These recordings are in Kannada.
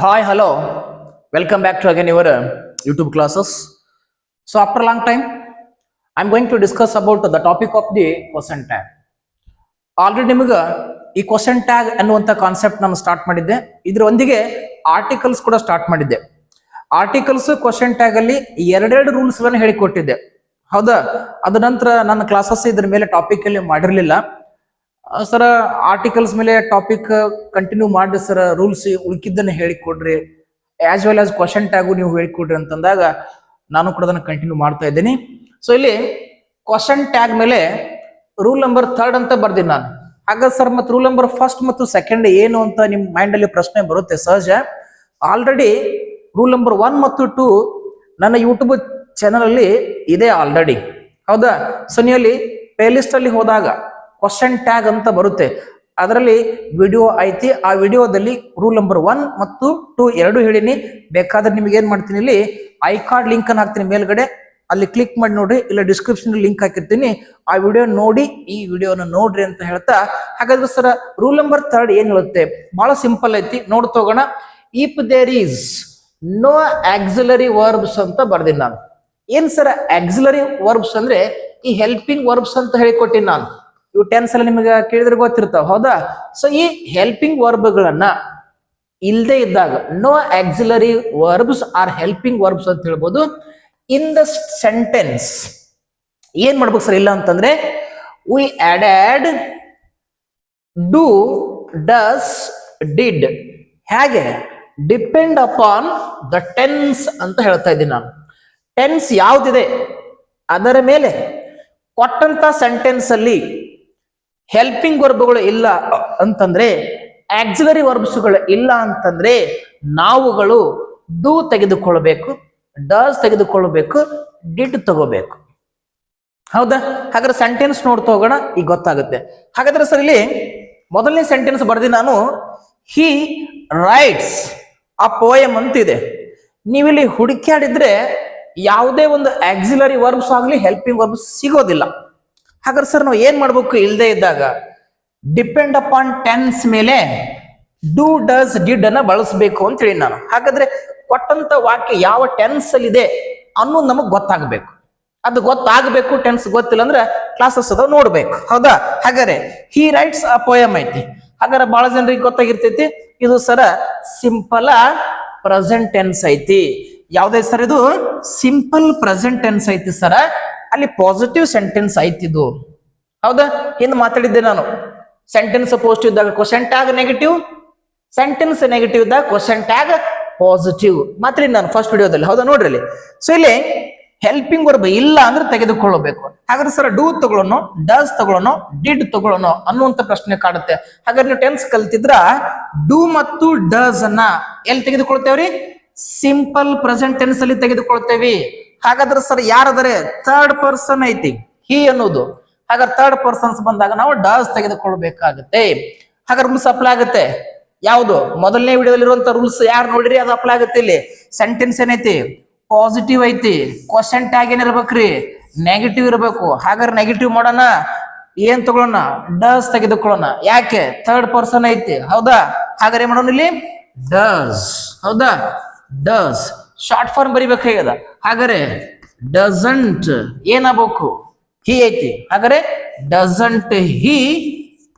Hi, hello. Welcome back to again your YouTube classes. So after a long time, I'm going to discuss about the topic of the question tag. Already ನಿಮಗೆ ಈ ಕ್ವಶನ್ ಟ್ಯಾಗ್ ಅನ್ನುವಂಥ ಕಾನ್ಸೆಪ್ಟ್ ನಾನು ಸ್ಟಾರ್ಟ್ ಮಾಡಿದ್ದೆ. ಇದರೊಂದಿಗೆ ಆರ್ಟಿಕಲ್ಸ್ ಕೂಡ ಸ್ಟಾರ್ಟ್ ಮಾಡಿದ್ದೆ. ಆರ್ಟಿಕಲ್ಸ್ ಕ್ವಶನ್ ಟ್ಯಾಗ್ ಅಲ್ಲಿ ಎರಡೆರಡು ರೂಲ್ಸ್ ಗಳನ್ನು ಹೇಳಿಕೊಟ್ಟಿದ್ದೆ. ಹೌದಾ? ಅದ ನಂತರ ನನ್ನ ಕ್ಲಾಸಸ್ ಇದ್ರ ಮೇಲೆ ಟಾಪಿಕ್ ಅಲ್ಲಿ ಮಾಡಿರಲಿಲ್ಲ. ಸರ್ ಆರ್ಟಿಕಲ್ಸ್ ಮೇಲೆ ಟಾಪಿಕ್ ಕಂಟಿನ್ಯೂ ಮಾಡಿ ಸರ್, ರೂಲ್ಸ್ ಉಳ್ಕಿದ್ದನ್ನು ಹೇಳಿಕೊಡ್ರಿ, as well as question tag ನೀವು ಹೇಳಿಕೊಡ್ರಿ ಅಂತಂದಾಗ ನಾನು ಕೂಡ ಅದನ್ನು ಕಂಟಿನ್ಯೂ ಮಾಡ್ತಾ ಇದ್ದೀನಿ. ಸೊ ಇಲ್ಲಿ ಕ್ವಶನ್ ಟ್ಯಾಗ್ ಮೇಲೆ ರೂಲ್ ನಂಬರ್ 3 ಅಂತ ಬರ್ತೀನಿ ನಾನು. ಹಾಗಾದ್ರೆ ಸರ್ ಮತ್ತೆ ರೂಲ್ ನಂಬರ್ 1 ಮತ್ತು 2 ಏನು ಅಂತ ನಿಮ್ ಮೈಂಡ್ ಅಲ್ಲಿ ಪ್ರಶ್ನೆ ಬರುತ್ತೆ ಸಹಜ. ಆಲ್ರೆಡಿ ರೂಲ್ ನಂಬರ್ 1 ಮತ್ತು 2 ನನ್ನ ಯೂಟ್ಯೂಬ್ ಚಾನಲ್ ಅಲ್ಲಿ ಇದೆ ಆಲ್ರೆಡಿ. ಹೌದಾ? ಸೊ ನೀವು ಅಲ್ಲಿ ಪ್ಲೇ ಲಿಸ್ಟ್ ಅಲ್ಲಿ ಹೋದಾಗ ಕ್ವಶನ್ ಟ್ಯಾಗ್ ಅಂತ ಬರುತ್ತೆ, ಅದರಲ್ಲಿ ವಿಡಿಯೋ ಐತಿ. ಆ ವಿಡಿಯೋದಲ್ಲಿ ರೂಲ್ ನಂಬರ್ 1 ಮತ್ತು 2 ಎರಡು ಹೇಳಿನಿ. ಬೇಕಾದ್ರೆ ನಿಮ್ಗೆ ಏನ್ ಮಾಡ್ತೀನಿ, ಇಲ್ಲಿ ಐ ಕಾರ್ಡ್ ಲಿಂಕ್ ಅನ್ನು ಹಾಕ್ತೀನಿ ಮೇಲ್ಗಡೆ, ಅಲ್ಲಿ ಕ್ಲಿಕ್ ಮಾಡಿ ನೋಡ್ರಿ, ಇಲ್ಲ ಡಿಸ್ಕ್ರಿಪ್ಷನ್ ಲಿಂಕ್ ಹಾಕಿರ್ತೀನಿ, ಆ ವಿಡಿಯೋ ನೋಡಿ ಈ ವಿಡಿಯೋನ ನೋಡ್ರಿ ಅಂತ ಹೇಳ್ತಾ. ಹಾಗಾದ್ರೆ ಸರ್ ರೂಲ್ ನಂಬರ್ 3 ಏನ್ ಹೇಳುತ್ತೆ? ಬಹಳ ಸಿಂಪಲ್ ಐತಿ, ನೋಡ್ತಾ ಹೋಗೋಣ. If there is no auxiliary verbs ಅಂತ ಬರ್ದಿನಿ ನಾನು. ಏನ್ ಸರ್ ಆಕ್ಸಿಲರಿ ವರ್ಬ್ಸ್ ಅಂದ್ರೆ? ಈ ಹೆಲ್ಪಿಂಗ್ ವರ್ಬ್ಸ್ ಅಂತ ಹೇಳಿಕೊಟ್ಟಿನಿ ನಾನು. ಇವು ಟೆನ್ಸ್ ಎಲ್ಲ ನಿಮಗೆ ಕೇಳಿದ್ರೆ ಗೊತ್ತಿರ್ತಾವ. ಹೌದಾ? ಸೊ ಈ ಹೆಲ್ಪಿಂಗ್ ವರ್ಬ್ಗಳನ್ನ ಇಲ್ಲದೆ ಇದ್ದಾಗ no auxiliary verbs or helping verbs ಅಂತ ಹೇಳ್ಬೋದು. ಇನ್ ದ ಸೆಂಟೆನ್ಸ್ ಏನ್ ಮಾಡ್ಬೇಕು ಸರ್? ಇಲ್ಲ ಅಂತಂದ್ರೆ we added do, does, did. ಹೇಗೆ? ಡಿಪೆಂಡ್ ಅಪಾನ್ ದ ಟೆನ್ಸ್ ಅಂತ ಹೇಳ್ತಾ ಇದ್ದೀನಿ ನಾನು. ಟೆನ್ಸ್ ಯಾವ್ದಿದೆ ಅದರ ಮೇಲೆ ಕೊಟ್ಟಂತ ಸೆಂಟೆನ್ಸ್ ಅಲ್ಲಿ ಹೆಲ್ಪಿಂಗ್ ವರ್ಬ್ಗಳು ಇಲ್ಲ ಅಂತಂದ್ರೆ, ಆಕ್ಸಿಲರಿ ವರ್ಬ್ಸ್ಗಳು ಇಲ್ಲ ಅಂತಂದ್ರೆ ನಾವುಗಳು ಡೂ ತೆಗೆದುಕೊಳ್ಬೇಕು, ಡಸ್ ತೆಗೆದುಕೊಳ್ಬೇಕು, ಡಿಡ್ ತಗೋಬೇಕು. ಹೌದಾ? ಹಾಗಾದ್ರೆ ಸೆಂಟೆನ್ಸ್ ನೋಡ್ತಾ ಹೋಗೋಣ, ಈಗ ಗೊತ್ತಾಗುತ್ತೆ. ಹಾಗಾದ್ರೆ ಸರ್ ಇಲ್ಲಿ ಮೊದಲನೇ ಸೆಂಟೆನ್ಸ್ ಬರ್ದಿ ನಾನು. ಹಿ ರೈಟ್ಸ್ ಆ ಪೋಯಮ್ ಅಂತಿದೆ. ನೀವಿಲ್ಲಿ ಹುಡುಕ್ಯಾಡಿದ್ರೆ ಯಾವುದೇ ಒಂದು ಆಕ್ಸಿಲರಿ ವರ್ಬ್ಸ್ ಆಗಲಿ ಹೆಲ್ಪಿಂಗ್ ವರ್ಬ್ಸ್ ಸಿಗೋದಿಲ್ಲ. ಹಾಗಾದ್ರೆ ಸರ್ ನಾವು ಏನ್ ಮಾಡ್ಬೇಕು? ಇಲ್ಲದೆ ಇದ್ದಾಗ ಡಿಪೆಂಡ್ ಅಪಾನ್ ಟೆನ್ಸ್ ಮೇಲೆ ಡೂ, ಡಸ್, ಡಿಡ್ ಅನ್ನ ಬಳಸಬೇಕು ಅಂತ ಹೇಳಿ ನಾನು. ಹಾಗಾದ್ರೆ ಕೊಟ್ಟಂತ ವಾಕ್ಯ ಯಾವ ಟೆನ್ಸ್ ಅಲ್ಲಿ ಇದೆ ಅನ್ನೋದು ನಮಗ್ ಗೊತ್ತಾಗಬೇಕು. ಅದು ಗೊತ್ತಾಗಬೇಕು. ಟೆನ್ಸ್ ಗೊತ್ತಿಲ್ಲ ಅಂದ್ರೆ ಕ್ಲಾಸಸ್ ಅದ ನೋಡ್ಬೇಕು. ಹೌದಾ? ಹಾಗಾದ್ರೆ ಹಿ ರೈಟ್ಸ್ ಅ ಪೋಯಮ್ ಐತಿ. ಹಾಗಾದ್ರೆ ಬಹಳ ಜನರಿಗೆ ಗೊತ್ತಾಗಿರ್ತೈತಿ, ಇದು ಸರ ಸಿಂಪಲ್ ಪ್ರೆಸೆಂಟ್ ಟೆನ್ಸ್ ಐತಿ. ಯಾವ್ದೇ ಸರ್? ಇದು ಸಿಂಪಲ್ ಪ್ರೆಸೆಂಟ್ ಟೆನ್ಸ್ ಐತಿ ಸರ. ಅಲ್ಲಿ ಪಾಸಿಟಿವ್ ಸೆಂಟೆನ್ಸ್ ಐತಿದು. ಹೌದಾ? ಹಿಂದೆ ಮಾತಾಡಿದ್ದೆ ನಾನು. ಸೆಂಟೆನ್ಸ್ ಪಾಸಿಟಿವ್ ಇದ್ದಾಗ question tag negative, sentence negative ಇದ್ದಾಗ ಕ್ವಶನ್ ಟ್ಯಾಗ್ ಪಾಸಿಟಿವ್ ಮಾತಾಡಿ ನಾನು ಫಸ್ಟ್ ವಿಡಿಯೋದಲ್ಲಿ. ಹೌದಾ? ನೋಡ್ರಿ ಅಲ್ಲಿ. ಸೊ ಇಲ್ಲಿ ಹೆಲ್ಪಿಂಗ್ ವರ್ಬ್ ಇಲ್ಲ ಅಂದ್ರೆ ತೆಗೆದುಕೊಳ್ಳಬೇಕು. ಹಾಗಾದ್ರೆ ಸರ್ ಡೂ ತಗೊಳ್ಳೋಣ, ಡಸ್ ತಗೊಳ್ಳೋಣ, ಡಿಡ್ ತಗೊಳ್ಳೋಣ ಅನ್ನುವಂತ ಪ್ರಶ್ನೆ ಕಾಡುತ್ತೆ. ಹಾಗಾದ್ರೆ ನೀವು ಟೆನ್ಸ್ ಕಲ್ತಿದ್ರ ಡೂ ಮತ್ತು ಡಸ್ ಅನ್ನ ಎಲ್ಲಿ ತೆಗೆದುಕೊಳ್ತೇವ್ರಿ? ಸಿಂಪಲ್ ಪ್ರೆಸೆಂಟ್ ಟೆನ್ಸ್ ಅಲ್ಲಿ ತೆಗೆದುಕೊಳ್ತೇವಿ. ಹಾಗಾದ್ರೆ ಸರ್ ಯಾರಾದರೆ ಥರ್ಡ್ ಪರ್ಸನ್ ಐತಿ ಹಿ ಅನ್ನೋದು. ಹಾಗಾದ್ರೆ ಥರ್ಡ್ ಪರ್ಸನ್ಸ್ ಬಂದಾಗ ನಾವು ಡಸ್ ತೆಗೆದುಕೊಳ್ಬೇಕಾಗುತ್ತೆ. ಹಾಗಾದ್ರೆ ರೂಲ್ಸ್ ಅಪ್ಲೈ ಆಗುತ್ತೆ. ಯಾವುದು? ಮೊದಲನೇ ವಿಡಿಯೋದಲ್ಲಿ ಇರುವಂತ ರೂಲ್ಸ್ ಯಾರು ನೋಡಿರಿ ಅದು ಅಪ್ಲೈ ಆಗುತ್ತೆ. ಇಲ್ಲಿ ಸೆಂಟೆನ್ಸ್ ಏನೈತಿ? ಪಾಸಿಟಿವ್ ಐತಿ. Question tag ಏನಿರ್ಬೇಕ್ರಿ? ನೆಗೆಟಿವ್ ಇರಬೇಕು. ಹಾಗಾದ್ರೆ ನೆಗೆಟಿವ್ ಮಾಡೋಣ, ಏನ್ ತಗೊಳ್ಳೋಣ? ಡಸ್ ತೆಗೆದುಕೊಳ್ಳೋಣ. ಯಾಕೆ? ಥರ್ಡ್ ಪರ್ಸನ್ ಐತಿ. ಹೌದಾ? ಹಾಗಾದ್ರೆ ಏನ್ ಮಾಡೋಣ ಇಲ್ಲಿ? ಡಸ್. ಹೌದಾ? ಡಸ್ ಶಾರ್ಟ್ ಫಾರ್ಮ್ ಬರಿಬೇಕಾಗ್ಯದ. ಹಾಗಾದ್ರೆ ಡಸಂಟ್ ಏನಾಗಬೇಕು? ಹಿ ಐತಿ. ಹಾಗಾದ್ರೆ ಡಸಂಟ್ ಹಿ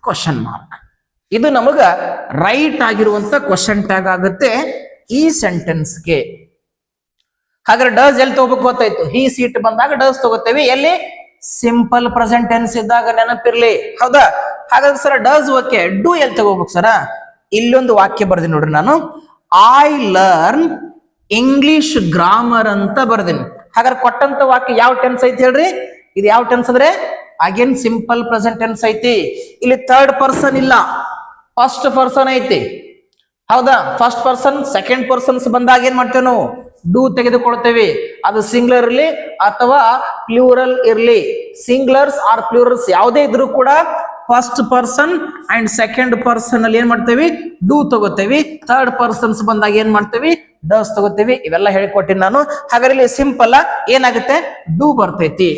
ಕ್ವಶನ್ ಮಾರ್ಕ್. ಇದು ನಮಗ ರೈಟ್ ಆಗಿರುವಂತ ಕ್ವಶನ್ ಟ್ಯಾಗ್ ಆಗುತ್ತೆ ಈ ಸೆಂಟೆನ್ಸ್ಗೆ. ಹಾಗಾದ್ರೆ ಡಸ್ ಎಲ್ಲಿ ತಗೋಬೇಕು ಗೊತ್ತಾಯ್ತು. ಹಿ ಸೀಟ್ ಬಂದಾಗ ಡಸ್ ತಗೋತೇವೆ. ಎಲ್ಲಿ? ಸಿಂಪಲ್ ಪ್ರೆಸೆಂಟ್ ಟೆನ್ಸ್ ಇದ್ದಾಗ ನೆನಪಿರ್ಲಿ. ಹೌದಾ? ಹಾಗಾದ್ರೆ ಸರ್ ಡಸ್ ಓಕೆ, ಡೂ ಎಲ್ಲಿ ತಗೋಬೇಕು ಸರ? ಇಲ್ಲೊಂದು ವಾಕ್ಯ ಬರ್ತೀನಿ ನೋಡ್ರಿ ನಾನು. ಐ ಲರ್ನ್ ಇಂಗ್ಲಿಷ್ ಗ್ರಾಮರ್ ಅಂತ ಬರ್ದೇನಿ. ಹಾಗಾದ್ರೆ ಕೊಟ್ಟಂತ ವಾಕ್ಯ ಯಾವ ಟೆನ್ಸ್ ಐತಿ ಹೇಳ್ರಿ? ಇದು ಯಾವ ಟೆನ್ಸ್ ಅಂದ್ರೆ ಅಗೇನ್ ಸಿಂಪಲ್ ಪ್ರೆಸೆಂಟ್ ಟೆನ್ಸ್ ಐತಿ. ಇಲ್ಲಿ ಥರ್ಡ್ ಪರ್ಸನ್ ಇಲ್ಲ, ಫಸ್ಟ್ ಪರ್ಸನ್ ಐತಿ. ಹೌದಾ? ಫಸ್ಟ್ ಪರ್ಸನ್ ಸೆಕೆಂಡ್ ಪರ್ಸನ್ಸ್ ಬಂದಾಗ ಏನ್ ಮಾಡ್ತೇವೆ ನಾವು? ಡೂ ತೆಗೆದುಕೊಳ್ತೇವೆ. ಅದು ಸಿಂಗ್ಲರ್ ಇರ್ಲಿ ಅಥವಾ ಪ್ಲೂರಲ್ ಇರ್ಲಿ, ಸಿಂಗ್ಲರ್ಸ್ ಆರ್ ಪ್ಲೂರಲ್ಸ್ ಯಾವುದೇ ಇದ್ರೂ ಕೂಡ first person and second person ಅಲ್ಲಿ ಏನ್ ಮಾಡ್ತೇವಿ? ಡೂ ತಗೋತೇವಿ. ಥರ್ಡ್ ಪರ್ಸನ್ಸ್ ಬಂದಾಗ ಏನ್ ಮಾಡ್ತೇವಿ? ಡಸ್ ತಗೋತೇವಿ. ಇವೆಲ್ಲ ಹೇಳಿಕೊಟ್ಟಿನಿ ನಾನು. ಹಾಗಾದ್ರೆ ಇಲ್ಲಿ ಸಿಂಪಲ್ ಏನಾಗುತ್ತೆ? ಡೂ ಬರ್ತೈತಿ.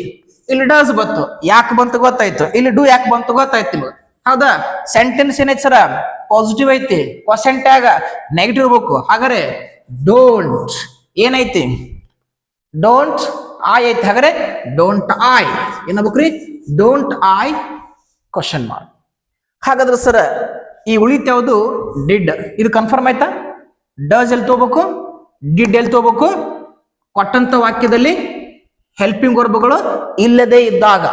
ಇಲ್ಲಿ ಡಸ್ ಬಂತು. ಯಾಕೆ ಬಂತು ಗೊತ್ತಾಯ್ತು. ಇಲ್ಲಿ ಡೂ ಯಾಕೆ ಬಂತು ಗೊತ್ತಾಯ್ತು ನಿಮ್ಗೆ. ಹೌದಾ? ಸೆಂಟೆನ್ಸ್ ಏನೈತಿ ಸರ? ಪಾಸಿಟಿವ್ ಐತಿ, ಕ್ವಶನ್ ಟ್ಯಾಗ್ ನೆಗೆಟಿವ್ ಇರ್ಬೇಕು. ಹಾಗಾದ್ರೆ ಡೋಂಟ್ ಏನೈತಿ, ಡೋಂಟ್ ಐ ಐತಿ. ಹಾಗಾದ್ರೆ ಡೋಂಟ್ ಐ ಏನಾಗ್ಬೇಕ್ರಿ, ಡೋಂಟ್ ಐ ಕ್ವಶನ್ ಮಾರ್ಕ್. ಹಾಗಾದ್ರೆ ಸರ್ ಈ ಉಳಿತ ಯಾವುದು, ಡಿಡ್. ಇದು ಕನ್ಫರ್ಮ್ ಆಯ್ತಾ? ಡಸ್ ಎಲ್ಲಿ ತಗೋಬೇಕು, ಡಿಡ್ ಎಲ್ಲಿ ತಗೋಬೇಕು? ಕೊಟ್ಟಂತ ವಾಕ್ಯದಲ್ಲಿ ಹೆಲ್ಪಿಂಗ್ ವರ್ಬ್ಗಳು ಇಲ್ಲದೆ ಇದ್ದಾಗ.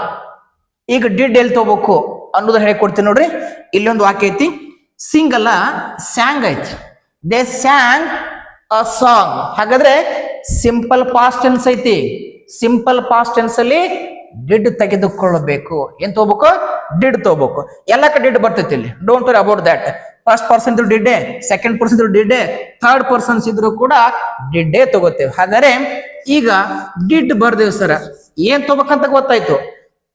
ಈಗ ಡಿಡ್ ಎಲ್ಲಿ ತಗೋಬೇಕು ಅನ್ನೋದು ಹೇಳ್ಕೊಡ್ತೀನಿ ನೋಡ್ರಿ. ಇಲ್ಲೊಂದು ವಾಕ್ಯ ಐತಿ, ಸಿಂಗ್ ಅಲ್ಲ ಸ್ಯಾಂಗ್ ಐತಿ. They sang a song. ಹಾಗಾದ್ರೆ ಸಿಂಪಲ್ ಪಾಸ್ಟ್ ಟೆನ್ಸ್ ಐತಿ. ಸಿಂಪಲ್ ಪಾಸ್ಟ್ ಟೆನ್ಸ್ ಅಲ್ಲಿ ಡಿಡ್ ತೆಗೆದುಕೊಳ್ಳಬೇಕು. ಏನ್ ತಗೋಬೇಕು, ಡಿಡ್ ತಗೋಬೇಕು. ಎಲ್ಲಕ್ಕ ಡಿಡ್ ಬರ್ತೈತಿ ಇಲ್ಲಿ, don't worry about that. First person ಇದ್ರು ಡಿಡ್ಡೆ, ಸೆಕೆಂಡ್ ಪರ್ಸನ್ ಇದ್ರು ಡಿಡ್ಡೆ, ಥರ್ಡ್ ಪರ್ಸನ್ಸ್ ಇದ್ರು ಕೂಡ ಡಿಡ್ಡೇ ತಗೋತೇವೆ. ಹಾಗಾದ್ರೆ ಈಗ ಡಿಡ್ ಬರ್ದೇವ್ ಸರ್, ಏನ್ ತಗೋಬೇಕಂತ ಗೊತ್ತಾಯ್ತು.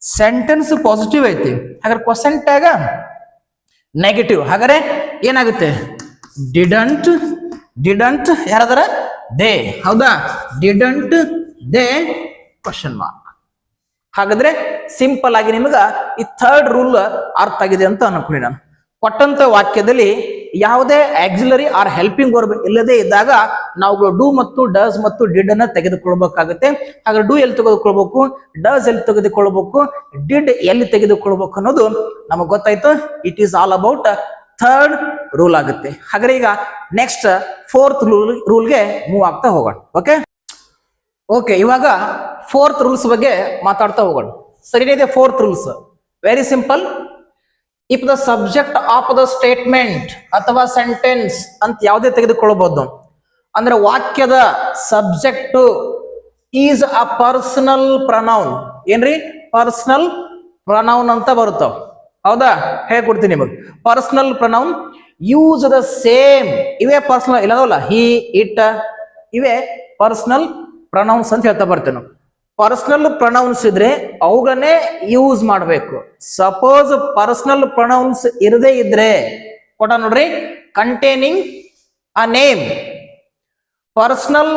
ಸೆಂಟೆನ್ಸ್ ಪಾಸಿಟಿವ್ ಐತಿ, ಹಾಗಾದ್ರೆ ಕ್ವಶನ್ ಟ್ಯಾಗ ನೆಗೆಟಿವ್. ಹಾಗಾದ್ರೆ ಏನಾಗುತ್ತೆ, ಡಿಡಂಟ್, ಡಿಡಂಟ್ ಯಾರದಾರ, ದೇ. ಹೌದಾ, ಡಿಡಂಟ್ ದೇ ಕ್ವಶನ್ ಮಾರ್ಕ್. ಹಾಗಾದ್ರೆ ಸಿಂಪಲ್ ಆಗಿ ನಿಮಗ ಈ ಥರ್ಡ್ ರೂಲ್ ಅರ್ಥ ಆಗಿದೆ ಅಂತ ಅನ್ಕೊಳ್ಳಿ. ನಾನು ಕೊಟ್ಟಂತ ವಾಕ್ಯದಲ್ಲಿ ಯಾವುದೇ ಆಕ್ಸಿಲರಿ ಆರ್ ಹೆಲ್ಪಿಂಗ್ ವರ್ಬ್ ಇಲ್ಲದೆ ಇದ್ದಾಗ ನಾವು ಡೂ ಮತ್ತು ಡಸ್ ಮತ್ತು ಡಿಡ್ ಅನ್ನ ತೆಗೆದುಕೊಳ್ಬೇಕಾಗುತ್ತೆ. ಹಾಗಾದ್ರೆ ಡೂ ಎಲ್ಲಿ ತೆಗೆದುಕೊಳ್ಬೇಕು, ಡಸ್ ಎಲ್ಲಿ ತೆಗೆದುಕೊಳ್ಬೇಕು, ಡಿಡ್ ಎಲ್ಲಿ ತೆಗೆದುಕೊಳ್ಬೇಕು ಅನ್ನೋದು ನಮಗೆ ಗೊತ್ತಾಯ್ತು. It is all about third rule ಆಗುತ್ತೆ. ಹಾಗಾದ್ರೆ ಈಗ ನೆಕ್ಸ್ಟ್ ಫೋರ್ತ್ ರೂಲ್ಗೆ ಮೂವ್ ಆಗ್ತಾ ಹೋಗೋಣ. ಓಕೆ, ಇವಾಗ ಫೋರ್ತ್ ರೂಲ್ಸ್ ಬಗ್ಗೆ ಮಾತಾಡ್ತಾ ಹೋಗೋಣ. ಸರಿಯಾಗಿದೆ. Fourth rules very simple. If the subject of the statement ಅಥವಾ ಸೆಂಟೆನ್ಸ್ ಅಂತ ಯಾವುದೇ ತೆಗೆದುಕೊಳ್ಳಬಹುದು. ಅಂದ್ರೆ ವಾಕ್ಯದ subject is a personal pronoun. ಏನ್ರಿ, ಪರ್ಸನಲ್ ಪ್ರನೌನ್ ಅಂತ ಬರುತ್ತಾವ. ಹೌದಾ, ಹೇಳ್ಕೊಡ್ತೀನಿ ನಿಮಗೆ. Personal pronoun use the same. ಇವೇ ಪರ್ಸನಲ್ ಇಲ್ಲದಲ್ಲ, ಹಿ, ಇಟ್, ಇವೇ ಪರ್ಸನಲ್ ಪ್ರನೌನ್ಸ್ ಅಂತ ಹೇಳ್ತಾ ಬರ್ತೇನೆ. ಪರ್ಸನಲ್ ಪ್ರನೌನ್ಸ್ ಇದ್ರೆ ಅವುಗಳನ್ನೇ ಯೂಸ್ ಮಾಡಬೇಕು. ಸಪೋಸ್ ಪರ್ಸನಲ್ ಪ್ರನೌನ್ಸ್ ಇರದೇ ಇದ್ರೆ ಕೊಟ್ಟ ನೋಡ್ರಿ, containing a name. Personal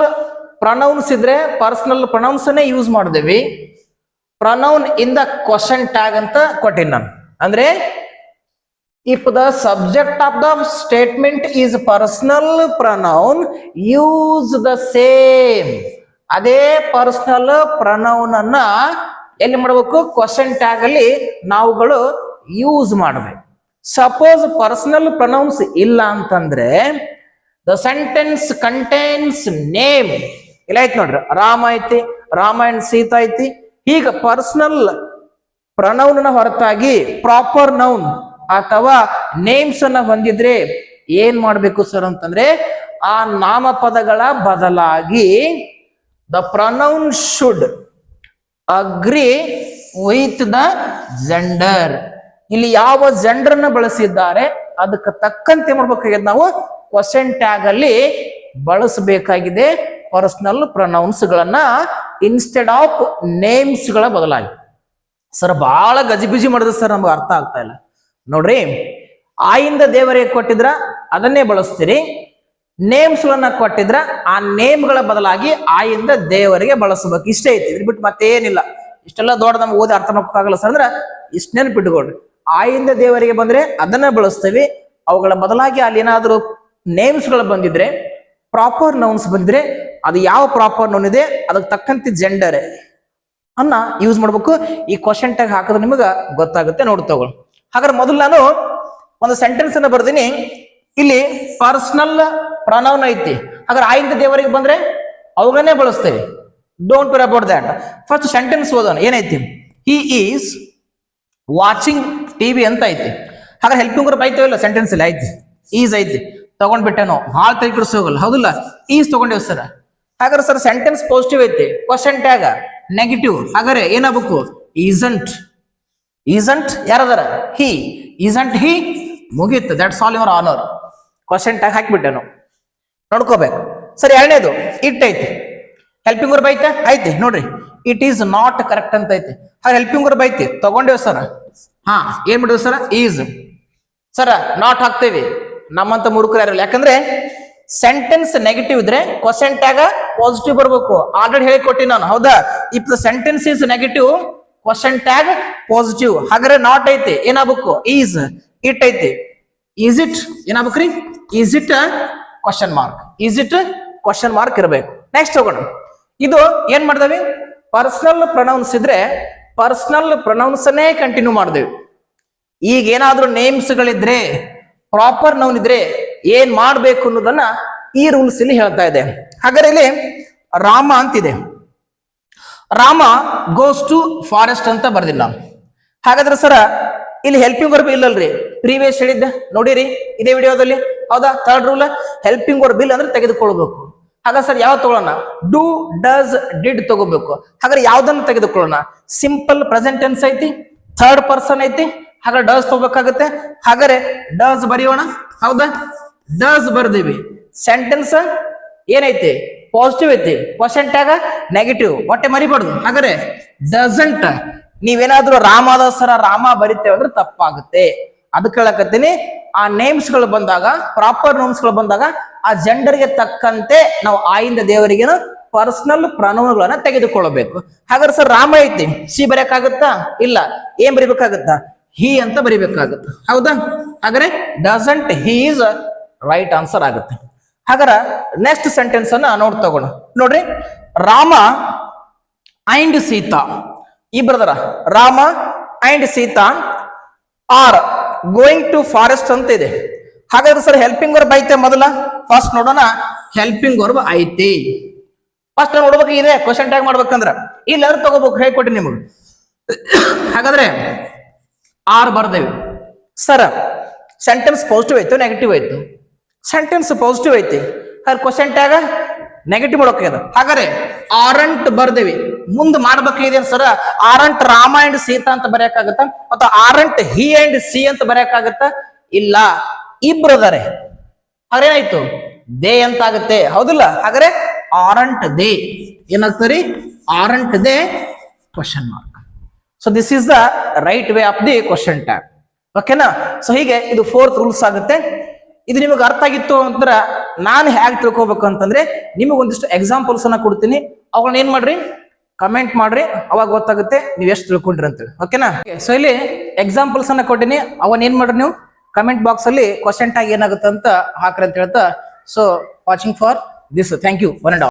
pronouns ಇದ್ರೆ ಪರ್ಸನಲ್ ಪ್ರನೌನ್ಸ್ ಅನ್ನೇ ಯೂಸ್ ಮಾಡಿದೇವಿ. Pronoun in the question tag ಅಂತ ಕೊಟ್ಟಿನಿ ನಾನು. ಅಂದ್ರೆ if the subject of the statement is personal pronoun, use the same. ಅದೇ ಪರ್ಸನಲ್ ಪ್ರನೌನ್ ಅನ್ನ ಎಲ್ಲಿ ಮಾಡಬೇಕು, ಕ್ವಶನ್ ಟ್ಯಾಗ್ ಅಲ್ಲಿ ನಾವುಗಳು ಯೂಸ್ ಮಾಡಬೇಕು. ಸಪೋಸ್ ಪರ್ಸನಲ್ ಪ್ರನೌನ್ಸ್ ಇಲ್ಲ ಅಂತಂದ್ರೆ ದ ಸೆಂಟೆನ್ಸ್ ಕಂಟೈನ್ಸ್ ನೇಮ್. ಇಲ್ಲ ಐತಿ ನೋಡ್ರಿ, ರಾಮ ಐತಿ, ರಾಮಾಯಣ ಸೀತಾ ಐತಿ. ಈಗ ಪರ್ಸನಲ್ ಪ್ರನೌನ್ ನ ಹೊರತಾಗಿ ಪ್ರಾಪರ್ ನೌನ್ ಅಥವಾ ನೇಮ್ಸ್ ಅನ್ನ ಹೊಂದಿದ್ರೆ ಏನ್ ಮಾಡ್ಬೇಕು ಸರ್ ಅಂತಂದ್ರೆ, ಆ ನಾಮಪದಗಳ ಬದಲಾಗಿ the pronoun should agree with the gender. ಇಲ್ಲಿ ಯಾವ ಜೆಂಡರ್ ನ ಬಳಸಿದ್ದಾರೆ ಅದಕ್ಕೆ ತಕ್ಕಂತೆ ಮಾಡ್ಬೇಕಾಗಿದೆ. ನಾವು ಕ್ವಶನ್ ಟ್ಯಾಗ್ ಅಲ್ಲಿ ಬಳಸಬೇಕಾಗಿದೆ ಪರ್ಸನಲ್ ಪ್ರನೌನ್ಸ್ ಗಳನ್ನ ಇನ್ಸ್ಟೆಡ್ ಆಫ್ ನೇಮ್ಸ್ ಗಳ ಬದಲಾಗಿ. ಸರ್ ಬಹಳ ಗಜಿಬಿಜಿ ಮಾಡಿದ್ರೆ ಸರ್ ನಮ್ಗೆ ಅರ್ಥ ಆಗ್ತಾ ಇಲ್ಲ ನೋಡ್ರಿ. ಆಯಿಂದ ದೇವರಿಗೆ ಕೊಟ್ಟಿದ್ರ ಅದನ್ನೇ ಬಳಸ್ತೀರಿ, ನೇಮ್ಸ್ ಗಳನ್ನ ಕೊಟ್ಟಿದ್ರ ಆ ನೇಮ್ಗಳ ಬದಲಾಗಿ ಆಯಿಂದ ದೇವರಿಗೆ ಬಳಸಬೇಕು. ಇಷ್ಟೇ ಐತಿ, ಇದ್ರ ಬಿಟ್ಟು ಮತ್ತೇನಿಲ್ಲ. ಇಷ್ಟೆಲ್ಲ ದೊಡ್ಡ ನಮ್ಗೆ ಓದಿ ಅರ್ಥ ಮಾಡ್ಕೋಕ್ಕಾಗಲ್ಲ ಸರ್ ಅಂದ್ರೆ ಇಷ್ಟ ನೆನಪಿಟ್ಕೊಳ್ರಿ. ಆಯಿಂದ ದೇವರಿಗೆ ಬಂದ್ರೆ ಅದನ್ನ ಬಳಸ್ತೇವೆ, ಅವುಗಳ ಬದಲಾಗಿ ಅಲ್ಲಿ ಏನಾದ್ರು ನೇಮ್ಸ್ ಗಳು ಬಂದಿದ್ರೆ, ಪ್ರಾಪರ್ ನೌನ್ಸ್ ಬಂದಿದ್ರೆ ಅದು ಯಾವ ಪ್ರಾಪರ್ ನೌನ್ ಇದೆ ಅದಕ್ಕೆ ತಕ್ಕಂತೆ ಜೆಂಡರ್ ಅನ್ನ ಯೂಸ್ ಮಾಡ್ಬೇಕು. ಈ ಕ್ವಶನ್ ಟ್ಯಾಗ್ ಹಾಕಿದ್ರೆ ನಿಮಗೆ ಗೊತ್ತಾಗುತ್ತೆ, ನೋಡಿ ತಗೊಳ್ಳಿ. ಹಾಗಾದ್ರೆ ಮೊದಲು ನಾನು ಒಂದು ಸೆಂಟೆನ್ಸ್ ಅನ್ನ ಬರ್ತೀನಿ. ಇಲ್ಲಿ ಪರ್ಸನಲ್ ಪ್ರನೌನ್ ಐತಿ, ಹಾಗಾದ್ರೆ ಆಯಿಂದ ದೇವರಿಗೆ ಬಂದ್ರೆ ಅವುಗಳನ್ನೇ ಬಳಸ್ತೇವೆ. Don't worry about that. First sentence ಓದೋಣ. ಏನೈತಿ, ಹಿ ಈಸ್ ವಾಚಿಂಗ್ ಟಿವಿ ಅಂತ ಐತಿ. ಹಾಗಾದ್ರೆ ಹೆಲ್ಪಿಂಗ್ ವರ್ಬ್ ಐತವಿಲ್ಲ ಸೆಂಟೆನ್ಸ್ ಅಲ್ಲಿ ಐತಿ, ಈಸ್ ಐತಿ. ತಗೊಂಡ್ಬಿಟ್ಟೆ ನಾವು ಭಾಳ ತಲೆ ಹೋಗಲ್ಲ, ಹೌದಿಲ್ಲ? ಈಸ್ ತಗೊಂಡೇವ್ ಸರ್. ಹಾಗಾದ್ರೆ ಸರ್ ಸೆಂಟೆನ್ಸ್ ಪಾಸಿಟಿವ್ ಐತಿ, ಕ್ವಶನ್ ಟ್ಯಾಗ್ ನೆಗೆಟಿವ್. ಹಾಗಾದ್ರೆ ಏನಾಗಬೇಕು, ಈಸಂಟ್. ಈಸಂಟ್ ಯಾರದಾರ, ಹಿ. ಈಸಂಟ್ ಹಿ, ಮುಗೀತು. That's all your honour. Question tag ಹಾಕಿಬಿಟ್ಟೆ ನಾವು, ನೋಡ್ಕೋಬೇಕು. ಸರಿ, ಎರಡನೇದು ಇಟ್ ಐತಿ. ಹೆಲ್ಪಿಂಗ್ ವರ್ಬ್ ಐತೆ, ಐತಿ ನೋಡ್ರಿ. ಇಟ್ ಈಸ್ ನಾಟ್ ಕರೆಕ್ಟ್ ಅಂತ ಐತಿ. ಹಾಗೆ ಹೆಲ್ಪಿಂಗ್ ವರ್ಬ್ ಐತಿ, ತಗೊಂಡೇವ್ ಸರ್. ಹಾ, ಏನ್ ಬಿಡುದು ಸರ್, ಈಸ್. ಸರ ನಾಟ್ ಹಾಕ್ತೇವಿ, ನಮ್ಮಂತ ಮೂರ್ಖರು ಯಾರಿಲ್ಲ. ಯಾಕಂದ್ರೆ ಸೆಂಟೆನ್ಸ್ ನೆಗೆಟಿವ್ ಇದ್ರೆ ಕ್ವಶನ್ ಟ್ಯಾಗ್ ಪಾಸಿಟಿವ್ ಬರ್ಬೇಕು. ಆಲ್ರೆಡಿ ಹೇಳಿಕೊಟ್ಟಿ ನಾನು, ಹೌದಾ? If the sentence is negative, question tag positive. ಹಾಗಾದ್ರೆ ನಾಟ್ ಐತಿ, ಏನಾಗಬೇಕು, ಈಸ್. ಇಟ್ ಐತಿ, ಈಸ್ ಇಟ್ ಏನಾಗ್ಬೇಕ್ರಿ is it question mark is it question mark ಇರಬೇಕು. ನೆಕ್ಸ್ಟ್ ಹೋಗೋಣ. ಇದು ಏನ್ ಮಾಡ್ದೇವಿ ಪರ್ಸನಲ್ ಪ್ರೊನೌನ್ಸ್ ಇದ್ರೆ ಪರ್ಸನಲ್ ಪ್ರೊನೌನ್ಸ್ ಅನ್ನೇ ಕಂಟಿನ್ಯೂ ಮಾಡ್ದೇವಿ. ಈಗ ಏನಾದ್ರೂ ನೇಮ್ಸ್ ಗಳಿದ್ರೆ ಪ್ರಾಪರ್ ನೌನ್ ಇದ್ರೆ ಏನ್ ಮಾಡ್ಬೇಕು ಅನ್ನೋದನ್ನ ಈ ರೂಲ್ಸ್ ಇಲ್ಲಿ ಹೇಳ್ತಾ ಇದೆ. ಹಾಗಾದ್ರೆ ಇಲ್ಲಿ ರಾಮ ಅಂತಿದೆ, ರಾಮ ಗೋಸ್ ಟು ಫಾರೆಸ್ಟ್ ಅಂತ ಬರ್ದಿಲ್ಲ. ಹಾಗಾದ್ರೆ ಸರ ಇಲ್ಲಿ ಹೆಲ್ಪಿಂಗ್ ವರ್ಬ್ ಇಲ್ಲಲ್ರಿ, ಪ್ರೀವಿಯಸ್ ಹೇಳಿದ್ದೆ ನೋಡಿರಿ ಇದೇ ವಿಡಿಯೋದಲ್ಲಿ, ಹೌದಾ? ಥರ್ಡ್ ರೂಲ್ ಹೆಲ್ಪಿಂಗ್ ವರ್ಬ್ ಇಲ್ಲ ಅಂದ್ರೆ ತೆಗೆದುಕೊಳ್ಬೇಕು. ಹಾಗಾದ್ರೆ ಸರ್ ಯಾವ ತಗೊಳ್ಳೋಣ? ಡೂ, ಡಸ್, ಡಿಡ್ ತಗೋಬೇಕು. ಹಾಗಾದ್ರೆ ಯಾವ್ದನ್ನ ತೆಗೆದುಕೊಳ್ಳೋಣ? ಸಿಂಪಲ್ ಪ್ರೆಸೆಂಟ್ ಟೆನ್ಸ್ ಐತಿ, ಥರ್ಡ್ ಪರ್ಸನ್ ಐತಿ, ಹಾಗಾದ್ರೆ ಡಸ್ ತಗೋಬೇಕಾಗುತ್ತೆ. ಹಾಗಾದ್ರೆ ಡಸ್ ಬರೆಯೋಣ, ಹೌದಾ? ಡಸ್ ಬರ್ದೇವಿ. ಸೆಂಟೆನ್ಸ್ ಏನೈತಿ? ಪಾಸಿಟಿವ್ ಐತಿ. ಕ್ವಶನ್ ಟ್ಯಾಗ ನೆಗೆಟಿವ್, ಹೊಟ್ಟೆ ಮರಿಬಾರ್ದು. ಹಾಗಾದ್ರೆ ಡಸಂಟ್. ನೀವೇನಾದ್ರೂ ರಾಮದಾಸರ ರಾಮ ಬರಿತೇವೆ ಅಂದ್ರೆ ತಪ್ಪಾಗುತ್ತೆ. ಅದಕ್ಕೆ ಹೇಳಕತ್ತೀನಿ, ಆ ನೇಮ್ಸ್ ಗಳು ಬಂದಾಗ, ಪ್ರಾಪರ್ ನೇಮ್ಸ್ ಗಳು ಬಂದಾಗ ಆ ಜೆಂಡರ್ಗೆ ತಕ್ಕಂತೆ ನಾವು ಆಯಿಂದ ದೇವರಿಗೆ ಪರ್ಸನಲ್ ಪ್ರನೌನ್ಗಳನ್ನ ತೆಗೆದುಕೊಳ್ಳಬೇಕು. ಹಾಗಾದ್ರೆ ಸರ್ ರಾಮ ಐತಿ, ಸಿ ಬರೆಯಕ್ಕಾಗುತ್ತಾ? ಇಲ್ಲ. ಏನ್ ಬರಿಬೇಕಾಗುತ್ತಾ? ಹಿ ಅಂತ ಬರಿಬೇಕಾಗುತ್ತೆ, ಹೌದಾ? ಹಾಗಾದ್ರೆ doesn't he is right answer ಆಗುತ್ತೆ. ಹಾಗಾದ್ರೆ ನೆಕ್ಸ್ಟ್ ಸೆಂಟೆನ್ಸ್ ಅನ್ನ ತಗೋಣ. ನೋಡ್ರಿ, ರಾಮ ಅಂಡ್ ಸೀತಾ ಇಬ್ಬರದರ, Rama and Sita are going to forest ಅಂತ ಇದೆ. ಹಾಗಾದ್ರೆ ಸರ್ ಹೆಲ್ಪಿಂಗ್ ವರ್ಬ್ ಐತೆ ಮೊದಲ? ಫಸ್ಟ್ ನೋಡೋಣ, ಹೆಲ್ಪಿಂಗ್ ವರ್ಬ್ ಐತಿ. ಫಸ್ಟ್ ನೋಡ್ಬೇಕು ಇದೆ ಕ್ವಶನ್ ಟ್ಯಾಗ್ ಮಾಡ್ಬೇಕಂದ್ರ ಇಲ್ಲಾದ್ರೂ ತಗೋಬೇಕು, ಹೇಳ್ಕೊಟ್ಟಿ ನಿಮಗೆ. ಹಾಗಾದ್ರೆ ಆರ್ ಬರ್ದೇವಿ. ಸರ್ ಸೆಂಟೆನ್ಸ್ ಪಾಸಿಟಿವ್ ಐತು ನೆಗೆಟಿವ್ ಐತು? ಸೆಂಟೆನ್ಸ್ ಪಾಸಿಟಿವ್ ಐತಿ, ಕ್ವಶನ್ ಟ್ಯಾಗ ನೆಗೆಟಿವ್ ಮಾಡೋಕೆ. ಹಾಗಾದ್ರೆ ಆರಂಟ್ ಬರ್ದೇವಿ. ಮುಂದೆ ಮಾಡ್ಬೇಕಿದೆ sir, aren't Rama and Sita ಅಂತ ಬರೆಯಕ್ಕಾಗತ್ತ? ಅಥವಾ ಆರಂಟ್ ಹಿ ಅಂಡ್ ಸಿ ಅಂತ ಬರೆಯಕ್ಕಾಗತ್ತ? ಇಲ್ಲ, ಇಬ್ರದಾರೆ. ಹಾಗೇನಾಯ್ತು? ದೇ ಅಂತ ಆಗುತ್ತೆ, ಹೌದಿಲ್ಲ? ಹಾಗಾದ್ರೆ ಆರಂಟ್ ದೇ ಏನಾಗ್ತರಿ? Aren't they question mark. So this is the right way of the question tag. ಓಕೆನಾ? ಸೊ ಹೀಗೆ ಇದು ಫೋರ್ತ್ ರೂಲ್ಸ್ ಆಗುತ್ತೆ. ಇದು ನಿಮಗೆ ಅರ್ಥ ಆಗಿತ್ತು ಅಂದ್ರೆ ನಾನು ಹೇಗೆ ತಿಳ್ಕೊಬೇಕು ಅಂತಂದ್ರೆ ನಿಮಗೆ ಒಂದಿಷ್ಟು ಎಕ್ಸಾಂಪಲ್ಸ್ ಅನ್ನ ಕೊಡ್ತೀನಿ, ಅವುಗಳನ್ನ ಏನ್ ಮಾಡ್ರಿ ಕಮೆಂಟ್ ಮಾಡ್ರಿ, ಅವಾಗ ಗೊತ್ತಾಗುತ್ತೆ ನೀವು ಎಷ್ಟು ತಿಳ್ಕೊಂಡ್ರಿ ಅಂತೇಳಿ. ಓಕೆನಾ? ಸೊ ಇಲ್ಲಿ ಎಕ್ಸಾಂಪಲ್ಸ್ ಅನ್ನ ಕೊಟ್ಟಿನಿ, ಅವನ್ ಏನ್ ಮಾಡ್ರಿ ನೀವು ಕಮೆಂಟ್ ಬಾಕ್ಸ್ ಅಲ್ಲಿ ಕ್ವಶನ್ ಟ್ಯಾಗ್ ಏನಾಗುತ್ತೆ ಅಂತ ಹಾಕ್ರಿ ಅಂತ ಹೇಳ್ತಾ. So watching for this, thank you one and all.